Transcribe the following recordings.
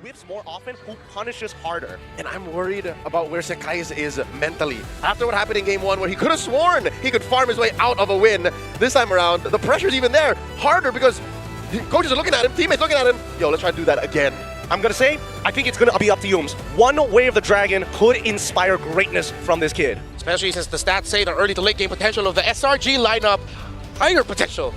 whips more often, who punishes harder. And I'm worried about where Sekai is mentally. After what happened in game 1 where he could have sworn he could farm his way out of a win, this time around, the pressure's even there, harder because coaches are looking at him, teammates looking at him. Yo, let's try to do that again. I'm gonna say, I think it's gonna be up to Yums. One Way of the Dragon could inspire greatness from this kid. Especially since the stats say the early to late game potential of the SRG lineup, higher potential.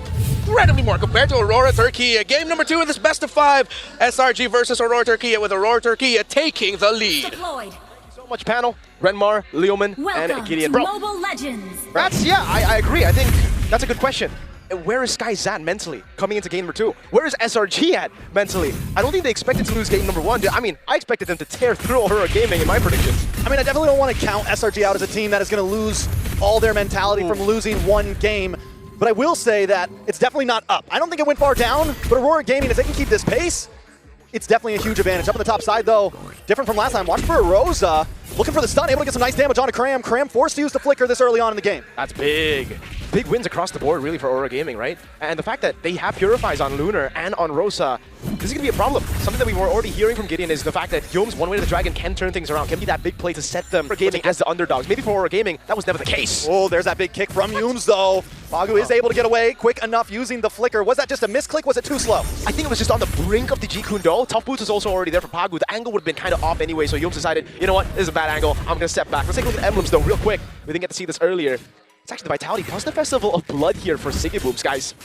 Incredibly more compared to Aurora Turkey. Game number 2 in this best of 5. SRG versus Aurora Turkey, with Aurora Turkey taking the lead. Deployed. So much panel. Renmar, Leoman, Welcome and Gideon. to Bro, Mobile Legends. I agree. I think that's a good question. Where is Sky at mentally coming into game number 2? Where is SRG at mentally? I don't think they expected to lose game number 1. I mean, I expected them to tear through Aurora Gaming in my predictions. I mean, I definitely don't want to count SRG out as a team that is going to lose all their mentality from losing one game. But I will say that it's definitely not up. I don't think it went far down, but Aurora Gaming, if they can keep this pace, it's definitely a huge advantage. Up on the top side, though, different from last time. Watch for Rosa, looking for the stun, able to get some nice damage onto Cram. Cram forced to use the flicker this early on in the game. That's big. Big wins across the board, really, for Aurora Gaming, right? And the fact that they have Purifies on Lunar and on Rosa, this is going to be a problem. Something that we were already hearing from Gideon is the fact that Yums, One Way to the Dragon, can turn things around, can be that big play to set them for gaming as the underdogs. Maybe for Aurora Gaming, that was never the case. Oh, there's that big kick from Yums, though. Pagu is able to get away quick enough using the flicker. Was that just a misclick? Was it too slow? I think it was just on the brink of the G Kundo. Tough Boots was also already there for Pagu. The angle would have been kind of off anyway, so Yums decided, you know what, this is a bad angle. I'm going to step back. Let's take a look at emblems, though, real quick. We didn't get to see this earlier. It's actually the Vitality plus the Festival of Blood here for Sigibooms, guys.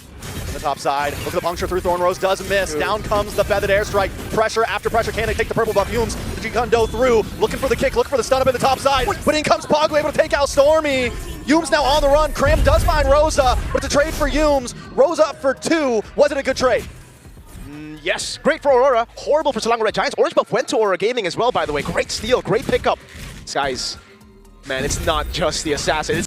On the top side, look at the puncture through Thorn Rose, does miss. Dude. Down comes the feathered airstrike. Pressure after pressure, can they take the purple buff? Yums, the G-Kundo through, looking for the kick, looking for the stun up in the top side. But in comes Pagu, able to take out Stormy. Yums now on the run. Cram does find Rosa, but it's a trade for Yums. Rosa up for 2. Was it a good trade? Yes, great for Aurora. Horrible for Selangor Red Giants. Orange buff went to Aurora Gaming as well, by the way. Great steal, great pickup. These guys, man, it's not just the assassin.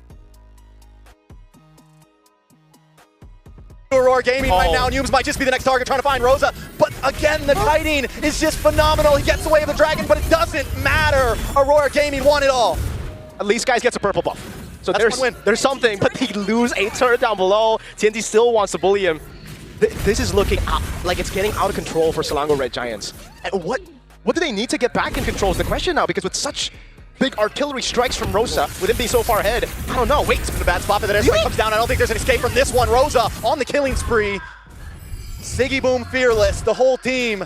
Aurora Gaming right now, and Yums might just be the next target trying to find Rosa. But again, the kiting is just phenomenal. He gets away with the dragon, but it doesn't matter. Aurora Gaming won it all. At least guys gets a purple buff. So that's there's something, but they lose a turret down below. TNT still wants to bully him. This is looking like it's getting out of control for Selangor Red Giants. And what do they need to get back in control is the question now, because with such big artillery strikes from Rosa, with him being so far ahead, I don't know. Wait, it's been a bad spot, but that airstrike comes down. I don't think there's an escape from this one. Rosa on the killing spree. Sigiboom fearless, the whole team,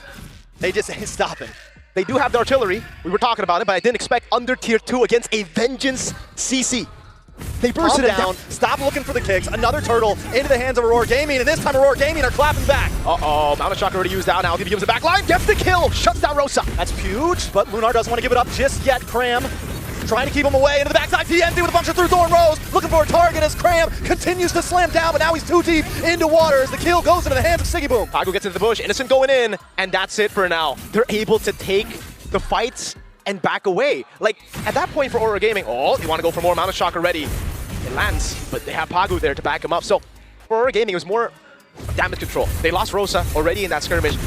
they just ain't stopping. They do have the artillery. We were talking about it, but I didn't expect under tier 2 against a Vengeance CC. They bursted it down. Stop looking for the kicks. Another turtle into the hands of Aurora Gaming, and this time Aurora Gaming are clapping back. Uh-oh, Mount of Shock already used out now. Gives the back line, gets the kill, shuts down Rosa. That's huge, but Lunar doesn't want to give it up just yet. Cram trying to keep him away into the backside. TNT with a bunch of through Thorn Rose, looking for a target as Cram continues to slam down, but now he's too deep into water as the kill goes into the hands of Sigiboom. Pagu gets into the bush, Innocent going in, and that's it for now. They're able to take the fights and back away. Like, at that point for Aurora Gaming, oh, they want to go for more Mount of Shock already. It lands, but they have Pagu there to back him up. So for Aurora Gaming, it was more damage control. They lost Rosa already in that skirmish.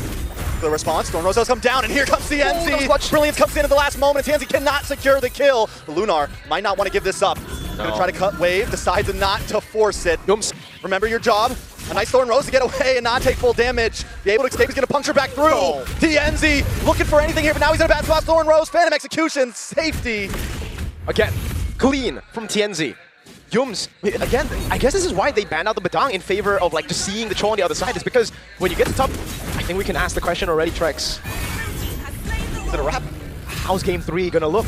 The response, Thorn Rose does come down, and here comes CNZ. Brilliance comes in at the last moment, and TNZ cannot secure the kill. Lunar might not want to give this up. Gonna try to cut wave, decides not to force it. Yums. Remember your job. A nice Thorn Rose to get away and not take full damage. Be able to escape, he's gonna puncture back through. Oh. TNZ looking for anything here, but now he's in a bad spot. Thorn Rose, Phantom Execution, safety. Again, clean from TNZ. Yums, again, I guess this is why they banned out the Badang in favor of like just seeing the Cho on the other side, is because when you get to top, I think we can ask the question already, Trex. Is it a wrap? How's game 3 gonna look?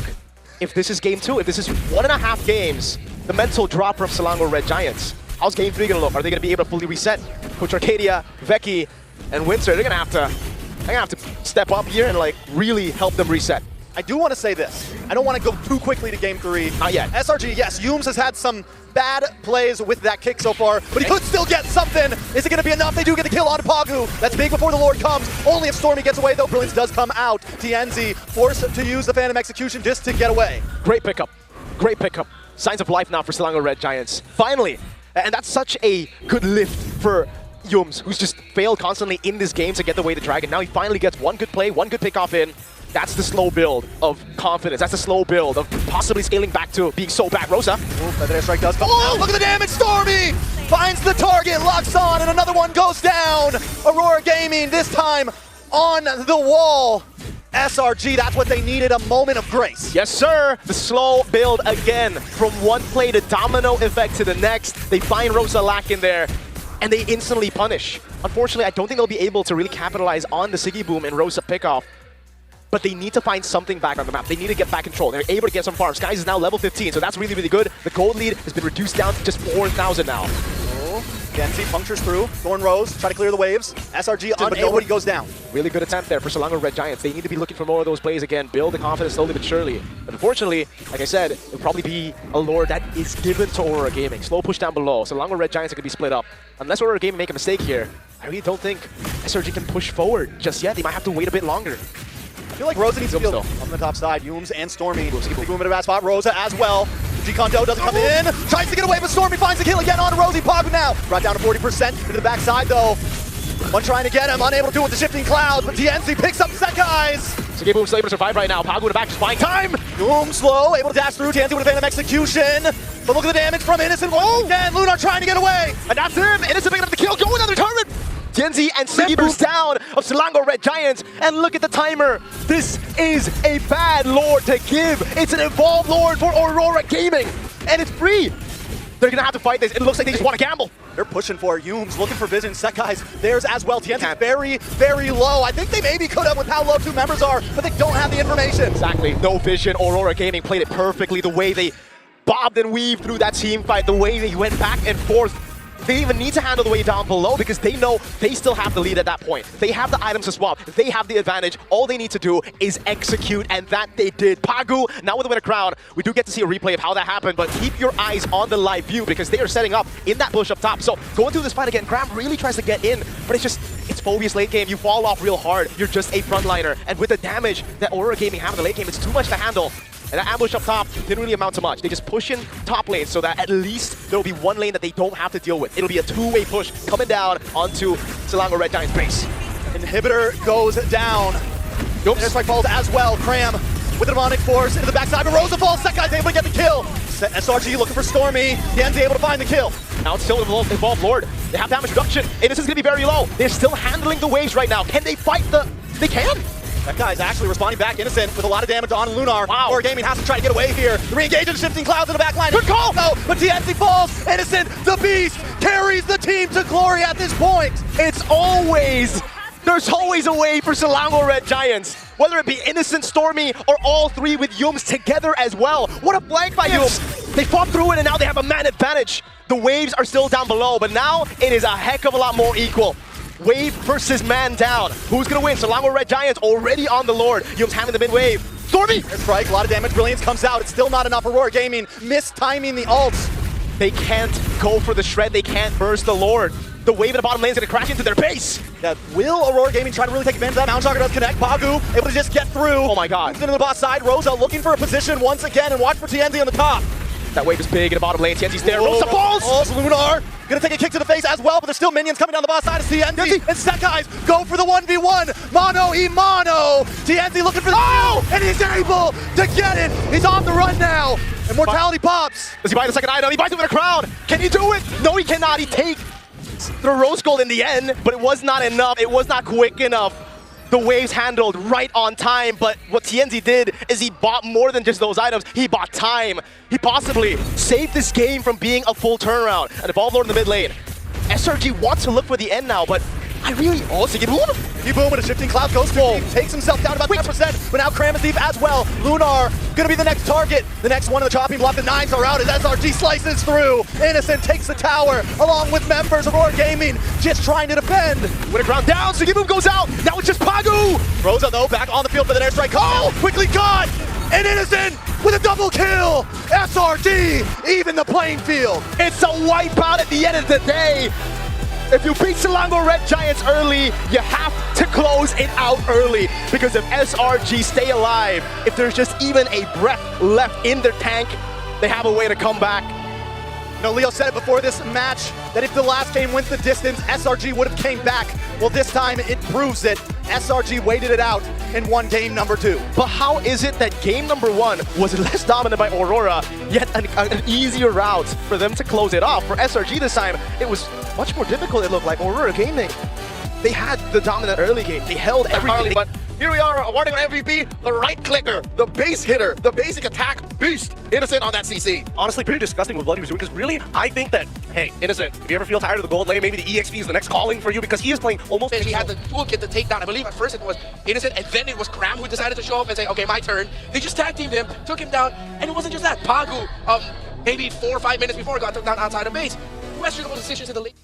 If this is game 2, if this is 1.5 games, the mental drop from Selangor Red Giants, how's game 3 gonna look? Are they gonna be able to fully reset? Coach Arcadia, Veki, and Windsor, they're gonna have to step up here and like really help them reset. I do want to say this. I don't want to go too quickly to game 3. Not yet. SRG, yes, Yums has had some bad plays with that kick so far, but he could still get something. Is it going to be enough? They do get the kill on Pagu. That's big before the Lord comes. Only if Stormy gets away, though. Brilliance does come out. TNZ forced to use the Phantom Execution just to get away. Great pickup. Great pickup. Signs of life now for Selangor Red Giants. Finally. And that's such a good lift for Yums, who's just failed constantly in this game to get away the dragon. Now he finally gets one good play, one good pickoff in. That's the slow build of confidence. That's the slow build of possibly scaling back to being so bad. Rosa. That airstrike does come out. Look at the damage. Stormy finds the target, locks on, and another one goes down. Aurora Gaming, this time on the wall. SRG, that's what they needed, a moment of grace. Yes, sir. The slow build again. From one play, the domino effect to the next. They find Rosa Lack in there, and they instantly punish. Unfortunately, I don't think they'll be able to really capitalize on the Siggy Boom and Rosa pickoff. But they need to find something back on the map. They need to get back control. They're able to get some farms. Skies is now level 15, so that's really, really good. The gold lead has been reduced down to just 4,000 now. Genzi punctures through. Thorn Rose, try to clear the waves. SRG but nobody goes down. Really good attempt there for Selangor Red Giants. They need to be looking for more of those plays again, build the confidence slowly but surely. But unfortunately, like I said, it'll probably be a lore that is given to Aurora Gaming. Slow push down below. Selangor Red Giants are going to be split up. Unless Aurora Gaming make a mistake here, I really don't think SRG can push forward just yet. They might have to wait a bit longer. I feel like Rosa needs to feel on the top side. Yumes and Stormy. Boom in a bad spot. Rosa as well. G-Kondo doesn't come in. Tries to get away, but Stormy finds the kill again on Rosie. Pagu now. Brought down to 40%. Into the backside though. One trying to get him. Unable to do it with the shifting clouds, but TNC picks up set guys. Siggy Boom's able to survive right now. Pagu in the back, just buying time. Boom slow, able to dash through. TNC with a Phantom Execution. But look at the damage from Innocent. Oh, again, Lunar trying to get away. And that's him. Innocent picking up the kill. Go another turret. TNZ and Siggy Boom's down of Selangor Red Giants. And look at the timer. This is a bad lord to give. It's an evolved lord for Aurora Gaming. And it's free. They're going to have to fight this. It looks like they just want to gamble. They're pushing for Yumes, looking for vision. Sekai's theirs as well. TNC's very, very low. I think they maybe could have with how low two members are, but they don't have the information. Exactly. No vision. Aurora Gaming played it perfectly. The way they bobbed and weaved through that team fight, the way they went back and forth. They even need to handle the way down below because they know they still have the lead at that point. They have the items to swap. They have the advantage. All they need to do is execute, and that they did. Pagu, now with the winner crown, we do get to see a replay of how that happened, but keep your eyes on the live view because they are setting up in that bush up top. So going through this fight again, Graham really tries to get in, but it's Phobia's late game. You fall off real hard. You're just a frontliner. And with the damage that Aurora Gaming have in the late game, it's too much to handle. And that ambush up top didn't really amount to much. They just push in top lane so that at least there'll be one lane that they don't have to deal with. It'll be a two-way push coming down onto Selangor Red Giants base. Inhibitor goes down. Airstrike falls as well. Cram with the demonic force into the backside, but Rosa falls. Sekai's able to get the kill. SRG looking for Stormy. Dan's able to find the kill. Now it's still evolved Lord. They have damage reduction. Innocent's gonna be very low. They're still handling the waves right now. Can they fight They can. That guy's actually responding back. Innocent with a lot of damage on Lunar. Wow. Aurora Gaming has to try to get away here. The re-engage of the shifting clouds in the back line. Good call! No, but TNC falls. Innocent, the beast, carries the team to glory at this point. There's always a way for Selangor Red Giants. Whether it be Innocent, Stormy, or all three with Yumes together as well. What a flank by Yumes. They fought through it and now they have a man advantage. The waves are still down below, but now it is a heck of a lot more equal. Wave versus man down. Who's gonna win? Selangor Red Giants already on the Lord. Yumes having the mid-wave. Stormy! Airstrike, a lot of damage. Brilliance comes out. It's still not enough. Aurora Gaming mistiming the ults. They can't go for the shred. They can't burst the Lord. The wave in the bottom lane is gonna crash into their base. Yeah, will Aurora Gaming try to really take advantage of that? Mount Shocker does connect. Pagu able to just get through. Oh my god. Into the bot side. Rosa looking for a position once again, and watch for TNZ on the top. That wave is big in the bottom lane. TNZ's there. Rosa falls! Oh, Lunar gonna take a kick to the face as well, but there's still minions coming down the bot side of TNZ. And Sekai's go for the 1v1. Mono e mono. TNZ looking for the and he's able to get it. He's on the run now. Immortality pops. Does he buy the second item? He buys it with a crown. Can he do it? No, he cannot. He takes the rose gold in the end, but it was not enough. It was not quick enough. The waves handled right on time, but what TNZ did is he bought more than just those items. He bought time. He possibly saved this game from being a full turnaround. And Evolved Lord in the mid lane. SRG wants to look for the end now, but Siggy Boom! Siggy Boom with a shifting cloud goes full. Takes himself down about 10%, but now Cram is deep as well. Lunar gonna be the next target. The next one of the chopping block. The 9s are out as SRG slices through. Innocent takes the tower along with members of Aurora Gaming, just trying to defend. With a ground down, Siggy Boom goes out. Now it's just Pagu! Rosa though back on the field for the airstrike. Oh, quickly caught! And Innocent with a double kill! SRG, even the playing field. It's a wipeout at the end of the day. If you beat Selangor Red Giants early, you have to close it out early. Because if SRG stay alive, if there's just even a breath left in their tank, they have a way to come back. You know, Leo said it before this match that if the last game went the distance, SRG would have came back. Well, this time it proves it. SRG waited it out and won game number 2. But how is it that game number 1 was less dominant by Aurora, yet an easier route for them to close it off? For SRG this time, it was much more difficult, it looked like. Aurora Gaming, they had the dominant early game. They held everything, but Here we are awarding our MVP, the right clicker, the base hitter, the basic attack beast. Innocent on that CC. Honestly, pretty disgusting what Bloody was doing, because really, I think that, hey, Innocent, if you ever feel tired of the gold lane, maybe the EXP is the next calling for you, because he is playing almost... He had the toolkit to take down. I believe at first it was Innocent, and then it was Cram who decided to show up and say, okay, my turn. They just tag teamed him, took him down, and it wasn't just that. Pagu, maybe 4 or 5 minutes before, got took down outside of base. Questionable decisions in the late.